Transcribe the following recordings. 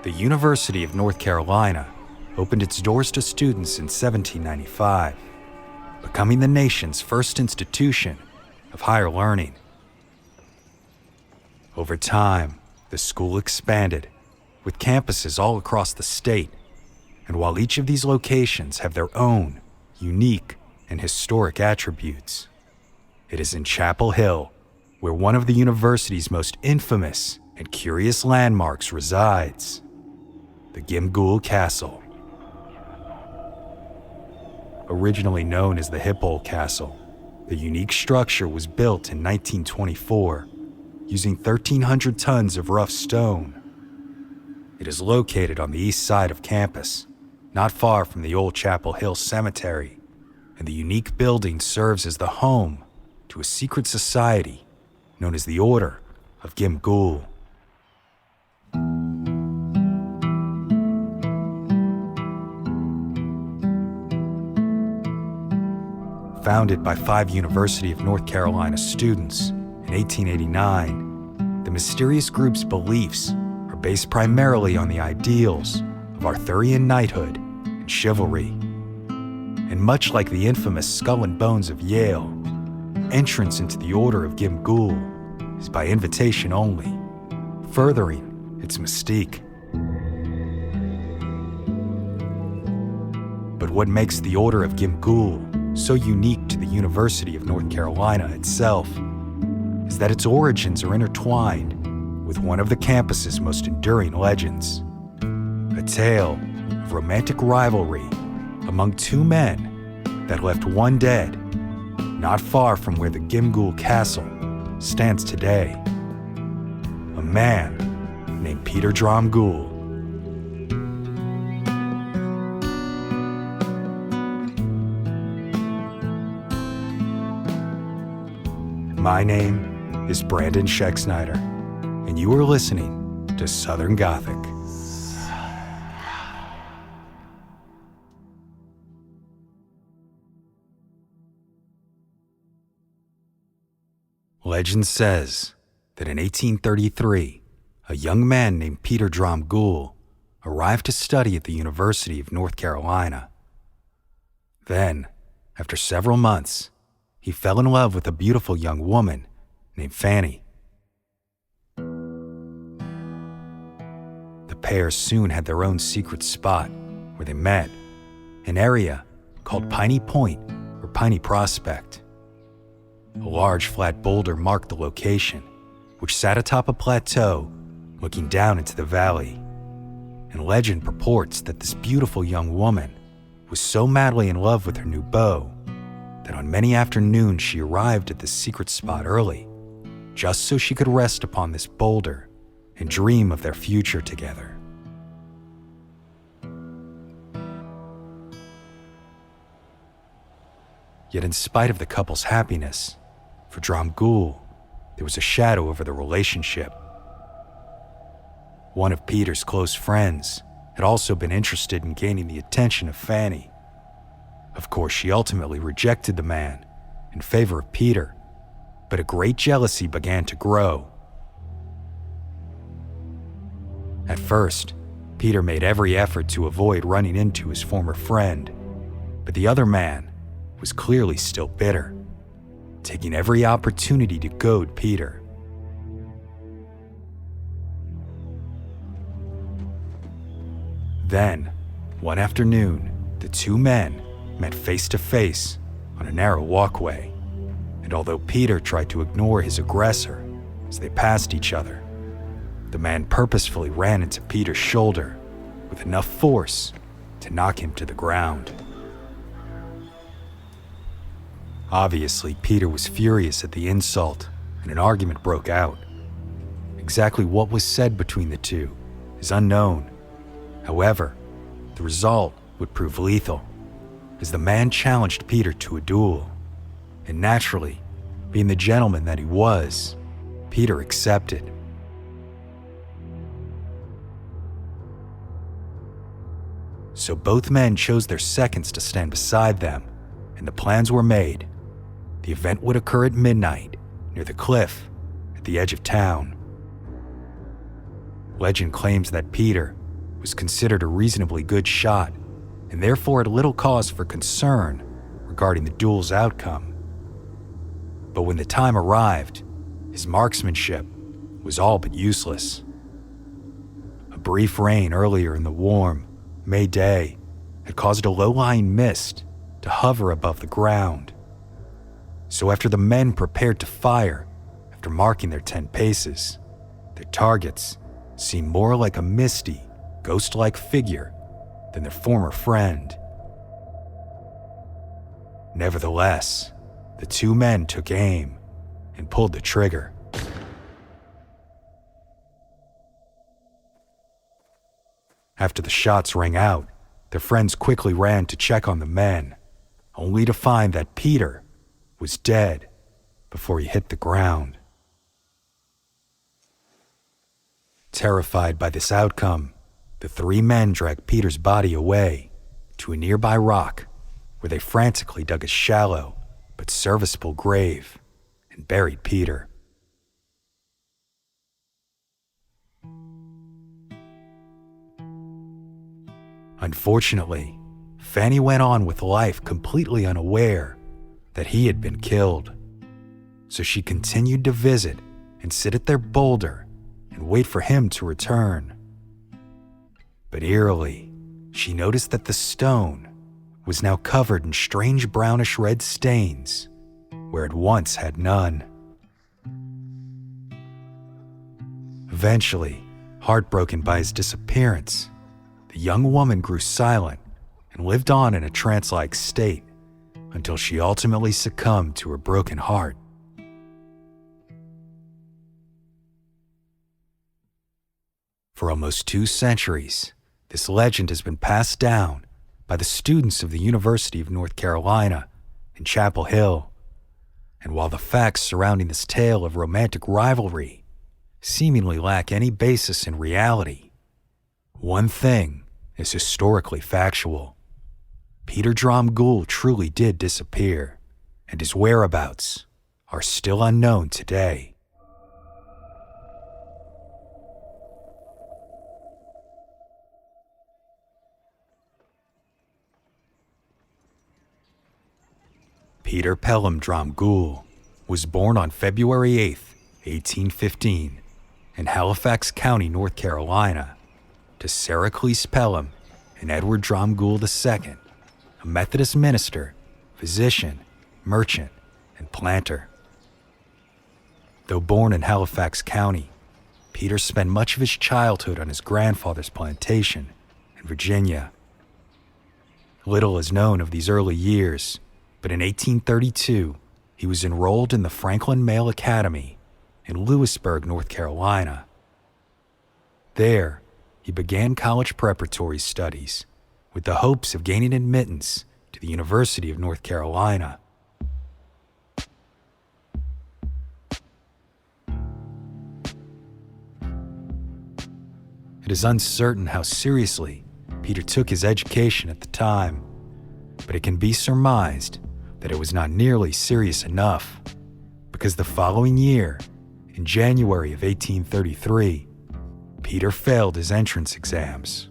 The University of North Carolina opened its doors to students in 1795, becoming the nation's first institution of higher learning. Over time, the school expanded, with campuses all across the state, and while each of these locations have their own unique and historic attributes, it is in Chapel Hill where one of the university's most infamous and curious landmarks resides, the Gimghoul Castle. Originally known as the Hippolyte Castle, the unique structure was built in 1924 using 1,300 tons of rough stone. It is located on the east side of campus, not far from the old Chapel Hill Cemetery, and the unique building serves as the home to a secret society known as the Order of Gimghoul. Founded by 5 University of North Carolina students in 1889, the mysterious group's beliefs are based primarily on the ideals of Arthurian knighthood and chivalry. And much like the infamous Skull and Bones of Yale, entrance into the Order of Gimghoul is by invitation only, furthering its mystique. But what makes the Order of Gimghoul so unique to the University of North Carolina itself is that its origins are intertwined with one of the campus's most enduring legends, a tale of romantic rivalry among 2 men that left one dead not far from where the Gimghoul Castle stands today, a man named Peter Dromgoole. My name is Brandon Scheck-Snyder, and you are listening to Southern Gothic. Legend says that in 1833, a young man named Peter Dromgoole arrived to study at the University of North Carolina. Then, after several months, he fell in love with a beautiful young woman named Fanny. The pair soon had their own secret spot where they met, an area called Piney Point or Piney Prospect. A large flat boulder marked the location, which sat atop a plateau looking down into the valley. And legend purports that this beautiful young woman was so madly in love with her new beau that on many afternoons she arrived at this secret spot early, just so she could rest upon this boulder and dream of their future together. Yet in spite of the couple's happiness, for Dromgoole, there was a shadow over the relationship. One of Peter's close friends had also been interested in gaining the attention of Fanny. Of course, she ultimately rejected the man in favor of Peter, but a great jealousy began to grow. At first, Peter made every effort to avoid running into his former friend, but the other man was clearly still bitter, taking every opportunity to goad Peter. Then, one afternoon, the 2 men met face to face on a narrow walkway, and although Peter tried to ignore his aggressor as they passed each other, the man purposefully ran into Peter's shoulder with enough force to knock him to the ground. Obviously, Peter was furious at the insult, and an argument broke out. Exactly what was said between the two is unknown. However, the result would prove lethal, as the man challenged Peter to a duel. And naturally, being the gentleman that he was, Peter accepted. So both men chose their seconds to stand beside them, and the plans were made. The event would occur at midnight, near the cliff, at the edge of town. Legend claims that Peter was considered a reasonably good shot and therefore had little cause for concern regarding the duel's outcome. But when the time arrived, his marksmanship was all but useless. A brief rain earlier in the warm May day had caused a low-lying mist to hover above the ground. So after the men prepared to fire, after marking their 10 paces, their targets seemed more like a misty, ghost-like figure than their former friend. Nevertheless, the 2 men took aim and pulled the trigger. After the shots rang out, their friends quickly ran to check on the men, only to find that Peter was dead before he hit the ground. Terrified by this outcome, the 3 men dragged Peter's body away to a nearby rock where they frantically dug a shallow but serviceable grave and buried Peter. Unfortunately, Fanny went on with life completely unaware that he had been killed. So she continued to visit and sit at their boulder and wait for him to return. But eerily, she noticed that the stone was now covered in strange brownish red stains where it once had none. Eventually, heartbroken by his disappearance, the young woman grew silent and lived on in a trance-like state until she ultimately succumbed to her broken heart. For almost 2 centuries, this legend has been passed down by the students of the University of North Carolina in Chapel Hill. And while the facts surrounding this tale of romantic rivalry seemingly lack any basis in reality, one thing is historically factual. Peter Dromgoole truly did disappear, and his whereabouts are still unknown today. Peter Pelham Dromgoole was born on February 8, 1815, in Halifax County, North Carolina, to Sarah Cleese Pelham and Edward Dromgoole II, a Methodist minister, physician, merchant, and planter. Though born in Halifax County, Peter spent much of his childhood on his grandfather's plantation in Virginia. Little is known of these early years, but in 1832, he was enrolled in the Franklin Male Academy in Lewisburg, North Carolina. There, he began college preparatory studies with the hopes of gaining admittance to the University of North Carolina. It is uncertain how seriously Peter took his education at the time, but it can be surmised that it was not nearly serious enough, because the following year, in January of 1833, Peter failed his entrance exams.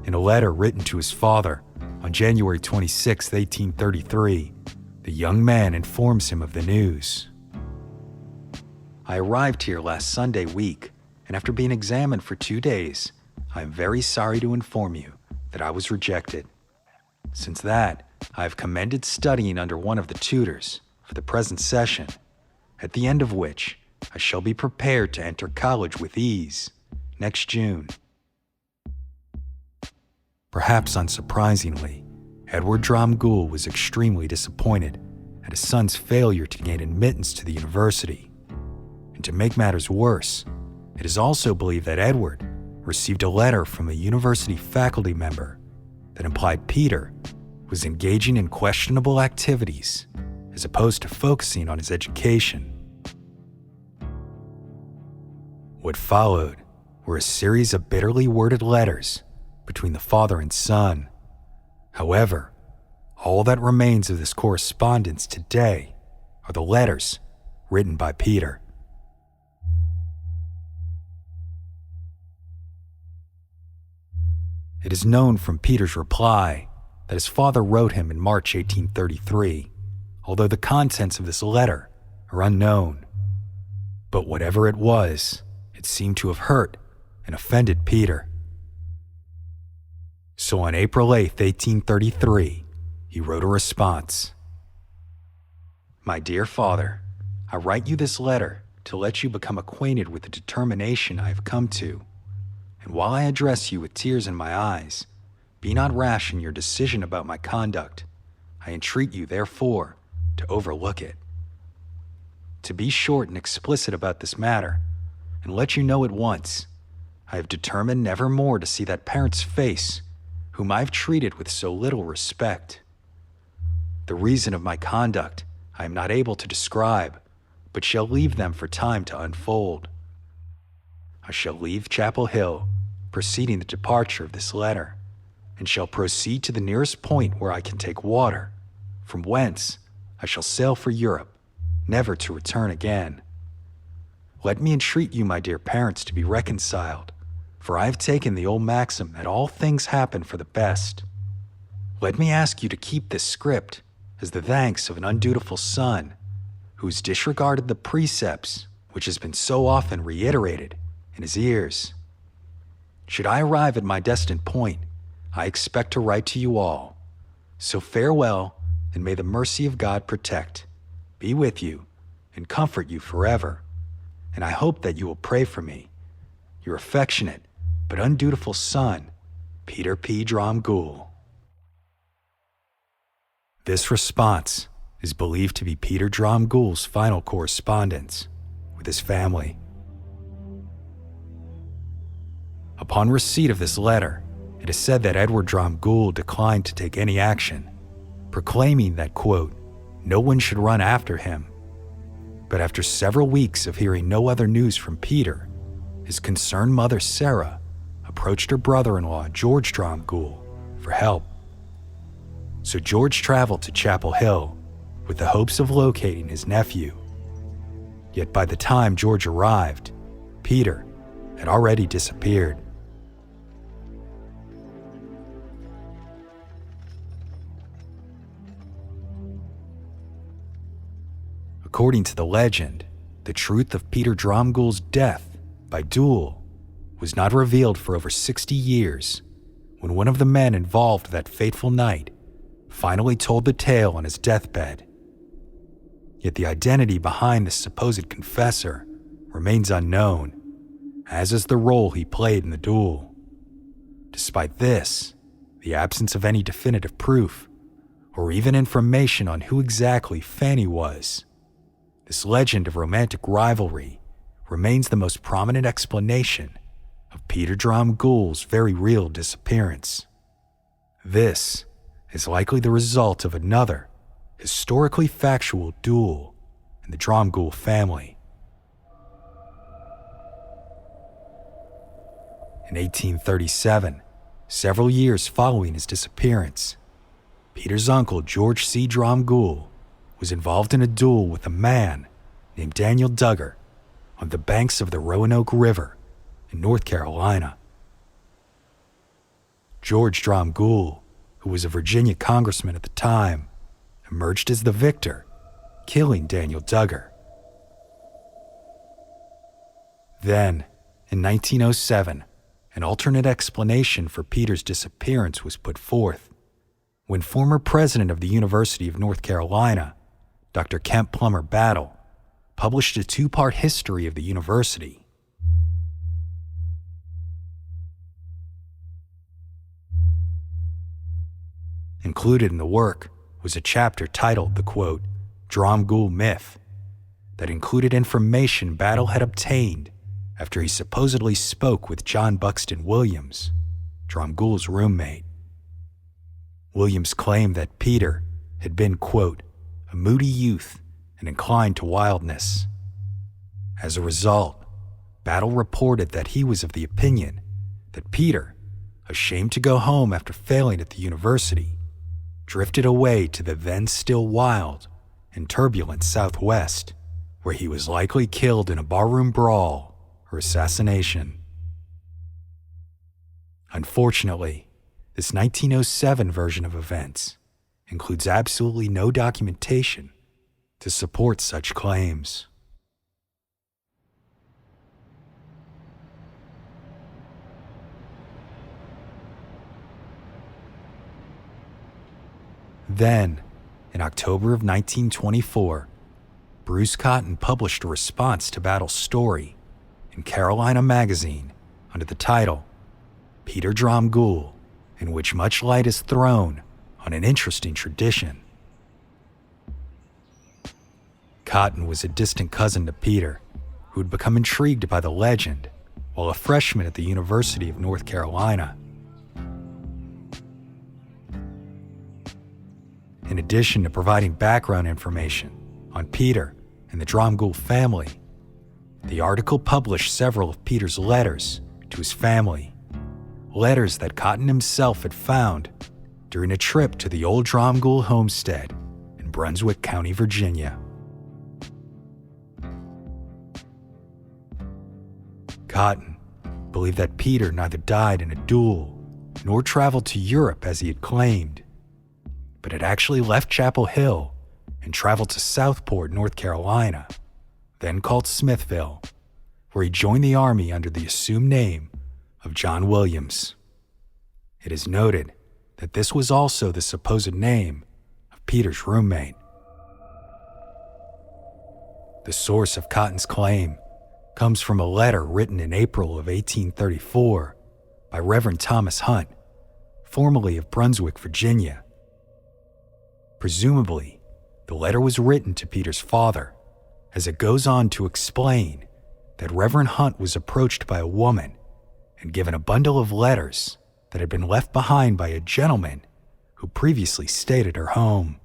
In a letter written to his father on January 26, 1833, the young man informs him of the news. "I arrived here last Sunday week, and after being examined for 2 days, I am very sorry to inform you that I was rejected. Since that, I have commended studying under one of the tutors for the present session, at the end of which I shall be prepared to enter college with ease next June." Perhaps unsurprisingly, Edward Dromgoole was extremely disappointed at his son's failure to gain admittance to the university. And to make matters worse, it is also believed that Edward received a letter from a university faculty member that implied Peter was engaging in questionable activities as opposed to focusing on his education. What followed were a series of bitterly worded letters between the father and son. However, all that remains of this correspondence today are the letters written by Peter. It is known from Peter's reply that his father wrote him in March 1833, although the contents of this letter are unknown. But whatever it was, it seemed to have hurt and offended Peter. So on April 8, 1833, he wrote a response. My dear father, I write you this letter to let you become acquainted with the determination I have come to. And while I address you with tears in my eyes, be not rash in your decision about my conduct. I entreat you, therefore, to overlook it. To be short and explicit about this matter, and let you know at once, I have determined never more to see that parent's face whom I have treated with so little respect. The reason of my conduct I am not able to describe, but shall leave them for time to unfold. I shall leave Chapel Hill, preceding the departure of this letter, and shall proceed to the nearest point where I can take water, from whence I shall sail for Europe, never to return again. Let me entreat you, my dear parents, to be reconciled, for I have taken the old maxim that all things happen for the best. Let me ask you to keep this script as the thanks of an undutiful son who has disregarded the precepts which has been so often reiterated in his ears. Should I arrive at my destined point, I expect to write to you all. So farewell, and may the mercy of God protect, be with you, and comfort you forever. And I hope that you will pray for me. Your affectionate but undutiful son, Peter P. Dromgoole. This response is believed to be Peter Dromgoole's final correspondence with his family. Upon receipt of this letter, it is said that Edward Dromgoole declined to take any action, proclaiming that, quote, no one should run after him. But after several weeks of hearing no other news from Peter, his concerned mother, Sarah, approached her brother-in-law, George Dromgoole, for help. So George traveled to Chapel Hill with the hopes of locating his nephew. Yet by the time George arrived, Peter had already disappeared. According to the legend, the truth of Peter Dromgoole's death by duel was not revealed for over 60 years, when one of the men involved that fateful night finally told the tale on his deathbed. Yet the identity behind this supposed confessor remains unknown, as is the role he played in the duel. Despite this, the absence of any definitive proof, or even information on who exactly Fanny was, this legend of romantic rivalry remains the most prominent explanation of Peter Dromgoole's very real disappearance. This is likely the result of another historically factual duel in the Dromgoole family. In 1837, several years following his disappearance, Peter's uncle, George C. Dromgoole, was involved in a duel with a man named Daniel Duggar on the banks of the Roanoke River in North Carolina. George Dromgoole, who was a Virginia congressman at the time, emerged as the victor, killing Daniel Duggar. Then, in 1907, an alternate explanation for Peter's disappearance was put forth when former president of the University of North Carolina, Dr. Kemp Plummer Battle, published a two-part history of the university. Included in the work was a chapter titled the, quote, Dromgoole Myth, that included information Battle had obtained after he supposedly spoke with John Buxton Williams, Dromgoole's roommate. Williams claimed that Peter had been, quote, a moody youth and inclined to wildness. As a result, Battle reported that he was of the opinion that Peter, ashamed to go home after failing at the university, drifted away to the then still wild and turbulent Southwest, where he was likely killed in a barroom brawl or assassination. Unfortunately, this 1907 version of events includes absolutely no documentation to support such claims. Then, in October of 1924, Bruce Cotton published a response to Battle's story in Carolina Magazine under the title Peter Dromgoole, in which much light is thrown on an interesting tradition. Cotton was a distant cousin to Peter, who had become intrigued by the legend while a freshman at the University of North Carolina. In addition to providing background information on Peter and the Dromgoole family, the article published several of Peter's letters to his family, letters that Cotton himself had found during a trip to the old Dromgoole homestead in Brunswick County, Virginia. Cotton believed that Peter neither died in a duel nor traveled to Europe as he had claimed, but had actually left Chapel Hill and traveled to Southport, North Carolina, then called Smithville, where he joined the Army under the assumed name of John Williams. It is noted that this was also the supposed name of Peter's roommate. The source of Cotton's claim comes from a letter written in April of 1834 by Reverend Thomas Hunt, formerly of Brunswick, Virginia. Presumably, the letter was written to Peter's father, as it goes on to explain that Reverend Hunt was approached by a woman and given a bundle of letters that had been left behind by a gentleman who previously stayed at her home.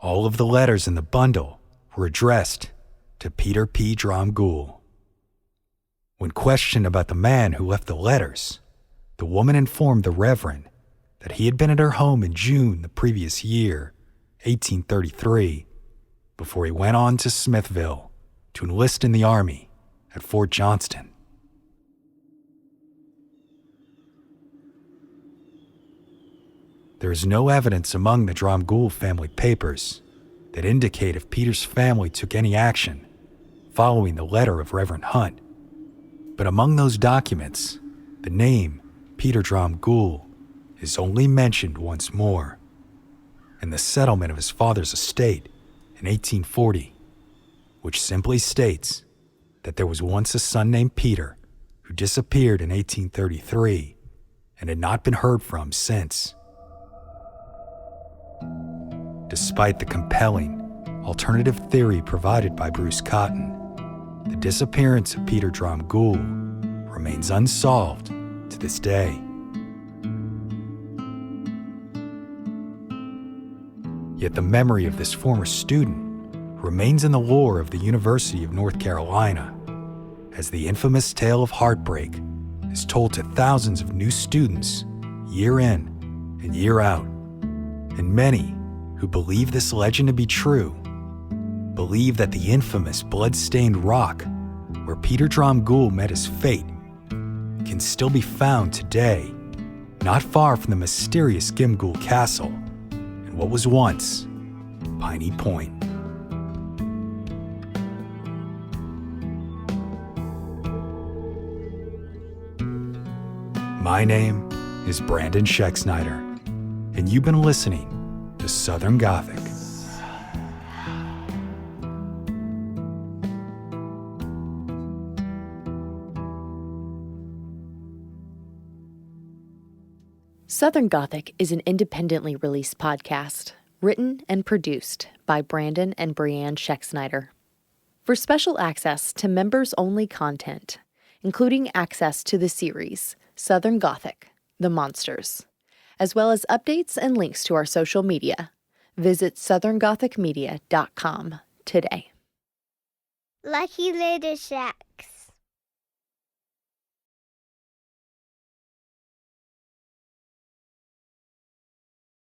All of the letters in the bundle were addressed to Peter P. Dromgoole. When questioned about the man who left the letters, the woman informed the Reverend that he had been at her home in June the previous year, 1833, before he went on to Smithville to enlist in the Army at Fort Johnston. There is no evidence among the Dromgoole family papers that indicate if Peter's family took any action following the letter of Reverend Hunt, but among those documents, the name Peter Dromgoole is only mentioned once more, in the settlement of his father's estate in 1840, which simply states that there was once a son named Peter who disappeared in 1833 and had not been heard from since. Despite the compelling alternative theory provided by Bruce Cotton, the disappearance of Peter Dromgoole remains unsolved to this day. Yet the memory of this former student remains in the lore of the University of North Carolina, as the infamous tale of heartbreak is told to thousands of new students year in and year out, and many who believe this legend to be true believe that the infamous blood-stained rock where Peter Dromgoole met his fate can still be found today, not far from the mysterious Gimghoul Castle in what was once Piney Point. My name is Brandon Schexnayder, and you've been listening to Southern Gothic. Southern Gothic is an independently released podcast, written and produced by Brandon and Brianne Schexnayder. For special access to members-only content, including access to the series Southern Gothic, The Monsters, as well as updates and links to our social media, visit southerngothicmedia.com today. Lucky Little Shacks.